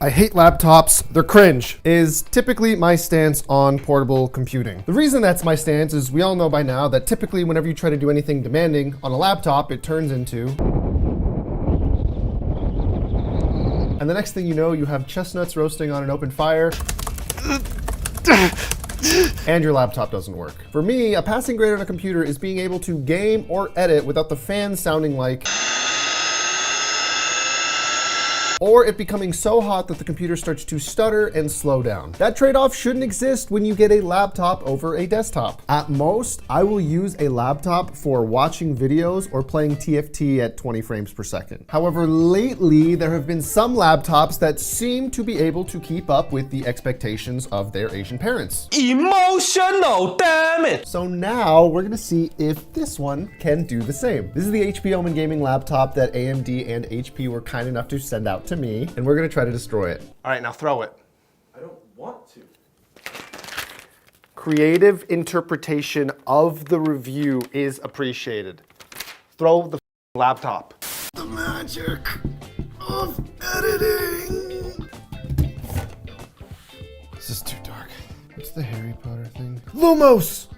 I hate laptops, they're cringe, is typically my stance on portable computing. The reason that's my stance is we all know by now that typically whenever you try to do anything demanding on a laptop, it turns into... And the next thing you know, you have chestnuts roasting on an open fire. And your laptop doesn't work. For me, a passing grade on a computer is being able to game or edit without the fan sounding like... or it becoming so hot that the computer starts to stutter and slow down. That trade-off shouldn't exist when you get a laptop over a desktop. At most, I will use a laptop for watching videos or playing TFT at 20 frames per second. However, lately, there have been some laptops that seem to be able to keep up with the expectations of their Asian parents. Emotional, damn it! So now we're gonna see if this one can do the same. This is the HP OMEN gaming laptop that AMD and HP were kind enough to send out to me, and we're gonna try to destroy it. All right, now throw it. I don't want to. Creative interpretation of the review is appreciated. Throw the laptop. The magic of editing. This is too dark. What's the Harry Potter thing? Lumos!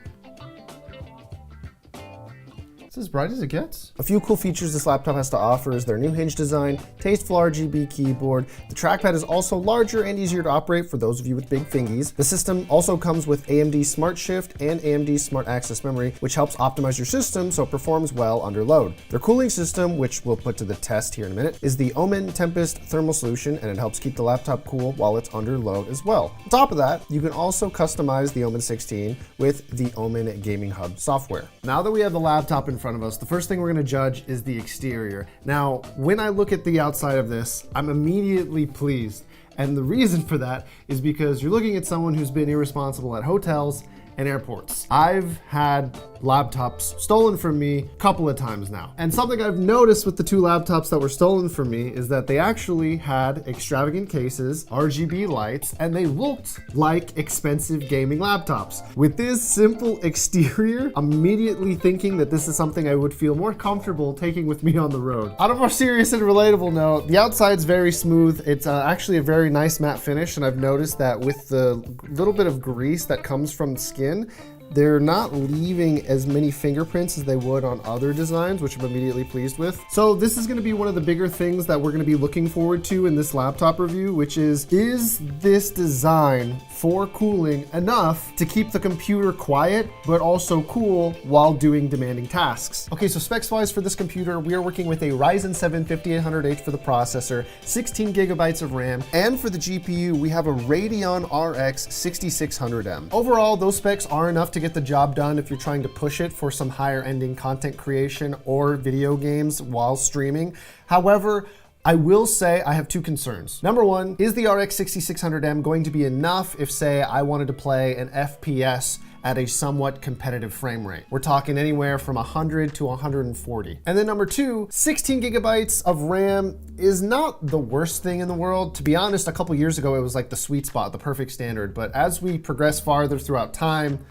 It's as bright as it gets. A few cool features this laptop has to offer is their new hinge design, tasteful RGB keyboard. The trackpad is also larger and easier to operate for those of you with big fingies. The system also comes with AMD Smart Shift and AMD Smart Access Memory, which helps optimize your system so it performs well under load. Their cooling system, which we'll put to the test here in a minute, is the OMEN Tempest thermal solution, and it helps keep the laptop cool while it's under load as well. On top of that, you can also customize the OMEN 16 with the OMEN Gaming Hub software. Now that we have the laptop in front of us, the first thing we're gonna judge is the exterior. Now, when I look at the outside of this, I'm immediately pleased. And the reason for that is because you're looking at someone who's been irresponsible at hotels and airports. I've had laptops stolen from me a couple of times now. And something I've noticed with the two laptops that were stolen from me is that they actually had extravagant cases, RGB lights, and they looked like expensive gaming laptops. With this simple exterior, I'm immediately thinking that this is something I would feel more comfortable taking with me on the road. On a more serious and relatable note, the outside's very smooth. It's actually a very nice matte finish, and I've noticed that with the little bit of grease that comes from the skin, they're not leaving as many fingerprints as they would on other designs, which I'm immediately pleased with. So this is gonna be one of the bigger things that we're gonna be looking forward to in this laptop review, which is this design for cooling enough to keep the computer quiet, but also cool while doing demanding tasks? Okay, so specs-wise for this computer, we are working with a Ryzen 7 5800H for the processor, 16 gigabytes of RAM, and for the GPU, we have a Radeon RX 6600M. Overall, those specs are enough to get the job done if you're trying to push it for some higher ending content creation or video games while streaming. However, I will say I have two concerns. Number one, is the RX 6600M going to be enough if, say, I wanted to play an FPS at a somewhat competitive frame rate? We're talking anywhere from 100 to 140. And then number two, 16 gigabytes of RAM is not the worst thing in the world. To be honest, a couple years ago, it was like the sweet spot, the perfect standard. But as we progress farther throughout time,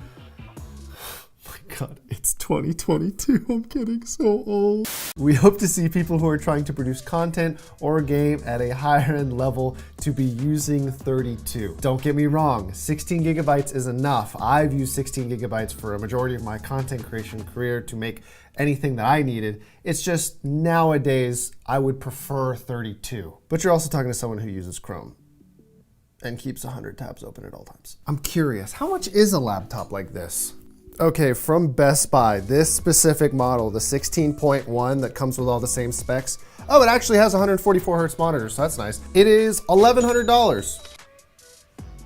God, it's 2022. I'm getting so old. We hope to see people who are trying to produce content or a game at a higher end level to be using 32. Don't get me wrong, 16 gigabytes is enough. I've used 16 gigabytes for a majority of my content creation career to make anything that I needed. It's just nowadays, I would prefer 32. But you're also talking to someone who uses Chrome and keeps 100 tabs open at all times. I'm curious, how much is a laptop like this? Okay, from Best Buy, this specific model, the 16.1 that comes with all the same specs. Oh, it actually has 144 hertz monitor, so that's nice. It is $1,100.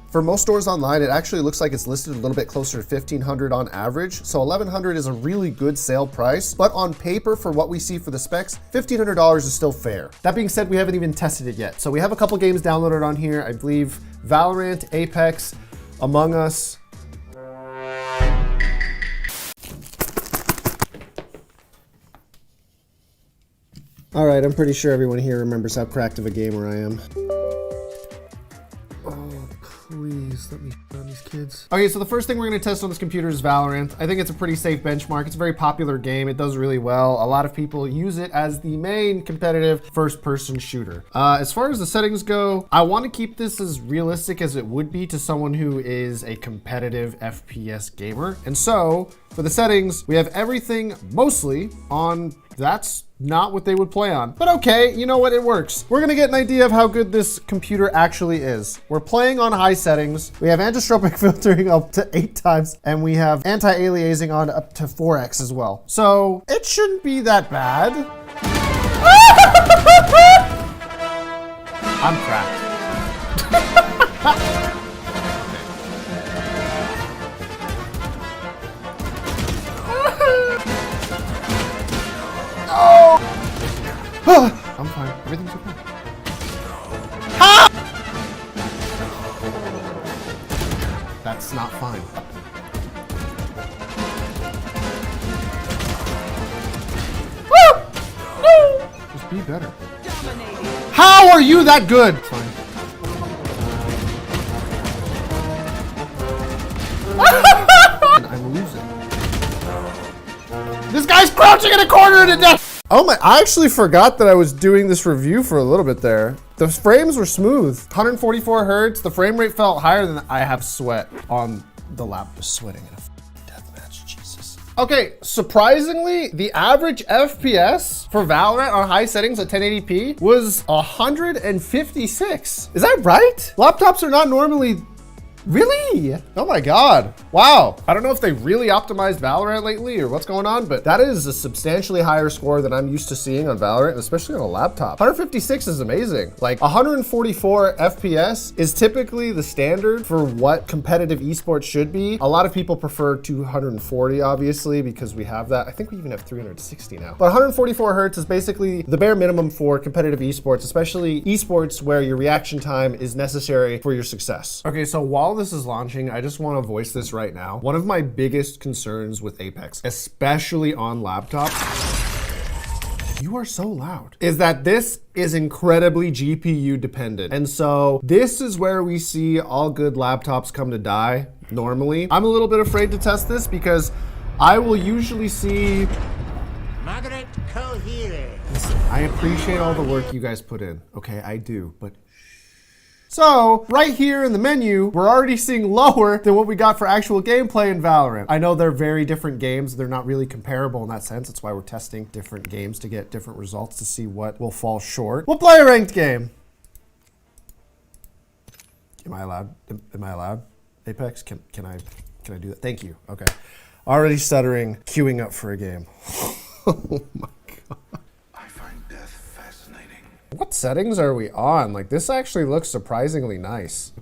For most stores online, it actually looks like it's listed a little bit closer to $1,500 on average. So $1,100 is a really good sale price, but on paper for what we see for the specs, $1,500 is still fair. That being said, we haven't even tested it yet. So we have a couple games downloaded on here. I believe Valorant, Apex, Among Us. All right, I'm pretty sure everyone here remembers how cracked of a gamer I am. Oh, please. Please let me on these kids. Okay, so the first thing we're gonna test on this computer is Valorant. I think it's a pretty safe benchmark. It's a very popular game. It does really well. A lot of people use it as the main competitive first-person shooter. As far as the settings go, I want to keep this as realistic as it would be to someone who is a competitive FPS gamer. And so, for the settings, we have everything mostly on that's not what they would play on. But okay, you know what, it works. We're gonna get an idea of how good this computer actually is. We're playing on high settings. We have anisotropic filtering up to 8 times, and we have anti-aliasing on up to 4x as well. So it shouldn't be that bad. I'm cracked. I'm fine. Everything's okay. Ah! That's not fine. Woo! No! Just be better. How are you that good? It's fine. And I'm losing. This guy's crouching in a corner to death. Oh my, I actually forgot that I was doing this review for a little bit there. The frames were smooth. 144 hertz, the frame rate felt higher than I have sweat on the lap. Just sweating in a death match, Jesus. Okay, surprisingly, the average FPS for Valorant on high settings at 1080p was 156. Is that right? Laptops are not normally. Really? Oh my God. Wow. I don't know if they really optimized Valorant lately or what's going on, but that is a substantially higher score than I'm used to seeing on Valorant, especially on a laptop. 156 is amazing. Like 144 FPS is typically the standard for what competitive esports should be. A lot of people prefer 240, obviously, because we have that. I think we even have 360 now. But 144 hertz is basically the bare minimum for competitive esports, especially esports where your reaction time is necessary for your success. Okay, so while this is launching, I just want to voice this right now. One of my biggest concerns with Apex, especially on laptops, you are so loud, is that this is incredibly GPU dependent. And so this is where we see all good laptops come to die normally. I'm a little bit afraid to test this because I will usually see Margaret Cohere. Listen, I appreciate all the work you guys put in. Okay, I do, but so right here in the menu, we're already seeing lower than what we got for actual gameplay in Valorant. I know they're very different games. They're not really comparable in that sense. That's why we're testing different games to get different results to see what will fall short. We'll play a ranked game. Am I allowed? Am I allowed? Apex, can I do that? Thank you. Okay. Already stuttering, queuing up for a game. Oh my God. What settings are we on? Like, this actually looks surprisingly nice.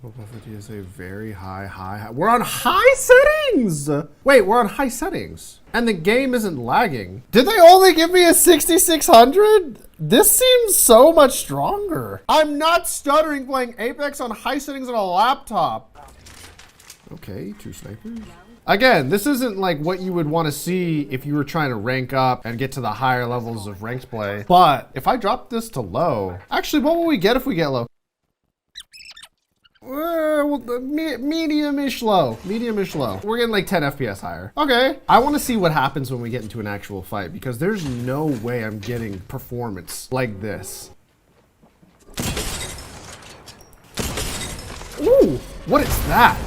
Is a very high. We're on high settings! Wait, we're on high settings. And the game isn't lagging. Did they only give me a 6600? This seems so much stronger. I'm not stuttering playing Apex on high settings on a laptop. Okay, 2 snipers. Again, this isn't like what you would want to see if you were trying to rank up and get to the higher levels of ranked play. But if I drop this to low, actually, what will we get if we get low? Well, medium-ish low. Medium-ish low. We're getting like 10 FPS higher. Okay. I want to see what happens when we get into an actual fight because there's no way I'm getting performance like this. Ooh, what is that?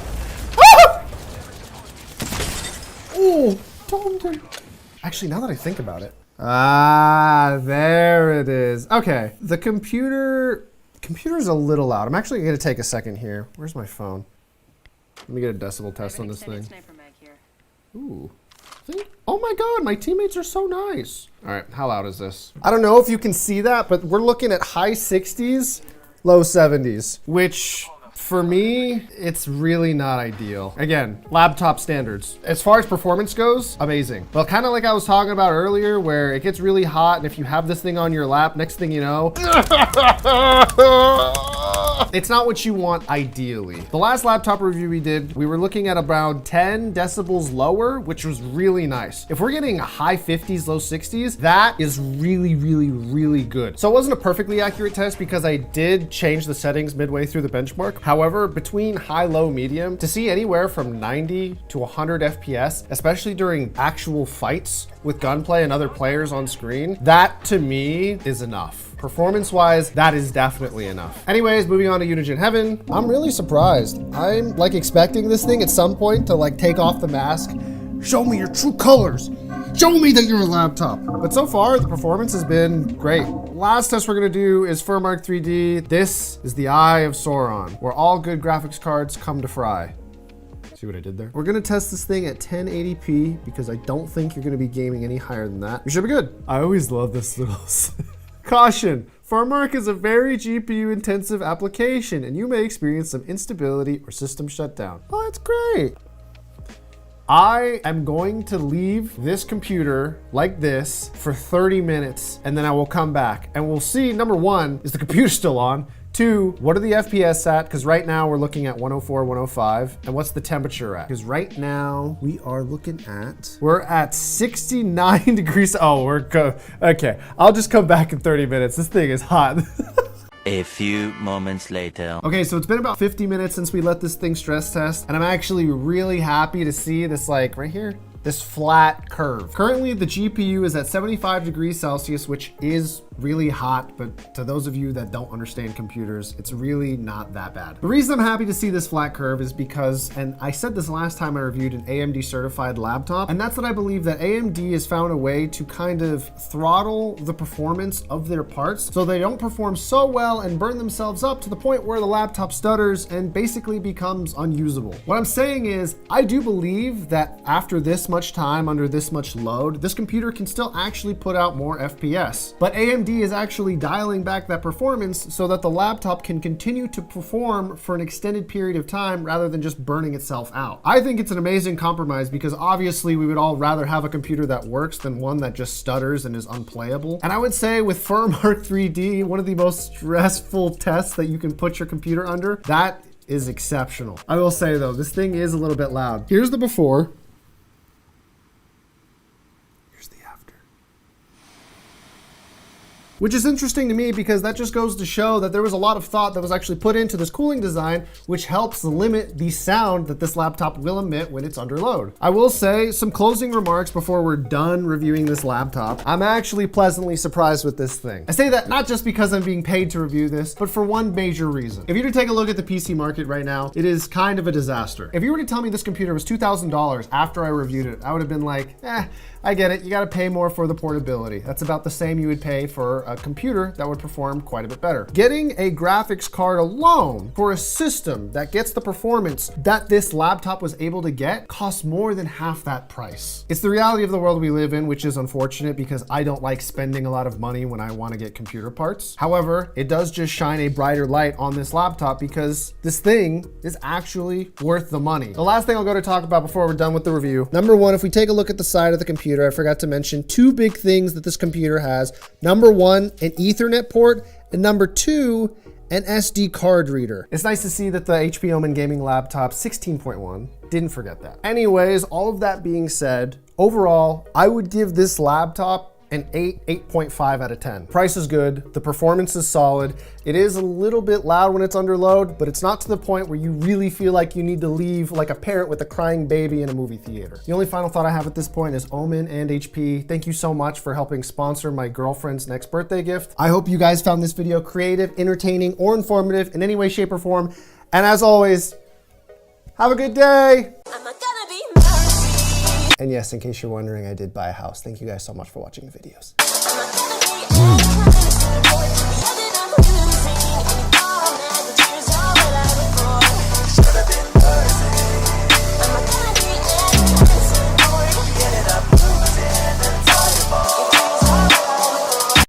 Oh, don't. Actually, now that I think about it. Ah, there it is. Okay, the computer's a little loud. I'm actually gonna take a second here. Where's my phone? Let me get a decibel test on this thing. Ooh. Oh my God, my teammates are so nice. All right, how loud is this? I don't know if you can see that, but we're looking at high 60s, low 70s, which for me, it's really not ideal. Again, laptop standards. As far as performance goes, amazing. Well, kind of like I was talking about earlier, where it gets really hot, and if you have this thing on your lap, next thing you know, it's not what you want ideally. The last laptop review we did, we were looking at around 10 decibels lower, which was really nice. If we're getting high 50s, low 60s, that is really, really good. So it wasn't a perfectly accurate test because I did change the settings midway through the benchmark. However, between high, low, medium, to see anywhere from 90 to 100 FPS, especially during actual fights with gunplay and other players on screen, that to me is enough. Performance-wise, that is definitely enough. Anyways, moving on to Unigine Heaven. I'm really surprised. I'm like expecting this thing at some point to like take off the mask. Show me your true colors. Show me that you're a laptop. But so far, the performance has been great. Last test we're gonna do is Furmark 3D. This is the Eye of Sauron, where all good graphics cards come to fry. See what I did there? We're gonna test this thing at 1080p because I don't think you're gonna be gaming any higher than that. We should be good. I always love this little caution. Furmark is a very GPU intensive application and you may experience some instability or system shutdown. Oh, that's great. I am going to leave this computer like this for 30 minutes and then I will come back and we'll see, number one, is the computer still on? Two, what are the FPS at? Because right now we're looking at 104, 105. And what's the temperature at? Because right now we're at 69 degrees. Oh, okay. I'll just come back in 30 minutes. This thing is hot. A few moments later. Okay, so it's been about 50 minutes since we let this thing stress test, and I'm actually really happy to see this, like right here, this flat curve. Currently, the GPU is at 75 degrees Celsius, which is really hot, but to those of you that don't understand computers, it's really not that bad. The reason I'm happy to see this flat curve is because, and I said this last time I reviewed an AMD certified laptop, and that's that I believe that AMD has found a way to kind of throttle the performance of their parts so they don't perform so well and burn themselves up to the point where the laptop stutters and basically becomes unusable. What I'm saying is, I do believe that after this much time, under this much load, this computer can still actually put out more FPS. But AMD is actually dialing back that performance so that the laptop can continue to perform for an extended period of time rather than just burning itself out. I think it's an amazing compromise because obviously we would all rather have a computer that works than one that just stutters and is unplayable. And I would say with Furmark 3D, one of the most stressful tests that you can put your computer under, that is exceptional. I will say though, this thing is a little bit loud. Here's the before. Which is interesting to me because that just goes to show that there was a lot of thought that was actually put into this cooling design, which helps limit the sound that this laptop will emit when it's under load. I will say some closing remarks before we're done reviewing this laptop. I'm actually pleasantly surprised with this thing. I say that not just because I'm being paid to review this, but for one major reason. If you were to take a look at the PC market right now, it is kind of a disaster. If you were to tell me this computer was $2,000 after I reviewed it, I would have been like, I get it, you gotta pay more for the portability. That's about the same you would pay for a computer that would perform quite a bit better. Getting a graphics card alone for a system that gets the performance that this laptop was able to get costs more than half that price. It's the reality of the world we live in, which is unfortunate because I don't like spending a lot of money when I wanna get computer parts. However, it does just shine a brighter light on this laptop because this thing is actually worth the money. The last thing I'll go to talk about before we're done with the review. Number one, if we take a look at the side of the computer, I forgot to mention two big things that this computer has. Number one, an Ethernet port, and number two, an SD card reader. It's nice to see that the HP OMEN gaming laptop 16.1 didn't forget that. Anyways, all of that being said, overall, I would give this laptop an 8.5 out of 10. Price is good, the performance is solid. It is a little bit loud when it's under load, but it's not to the point where you really feel like you need to leave like a parent with a crying baby in a movie theater. The only final thought I have at this point is OMEN and HP, thank you so much for helping sponsor my girlfriend's next birthday gift. I hope you guys found this video creative, entertaining, or informative in any way, shape, or form. And as always, have a good day. And yes, in case you're wondering, I did buy a house. Thank you guys so much for watching the videos.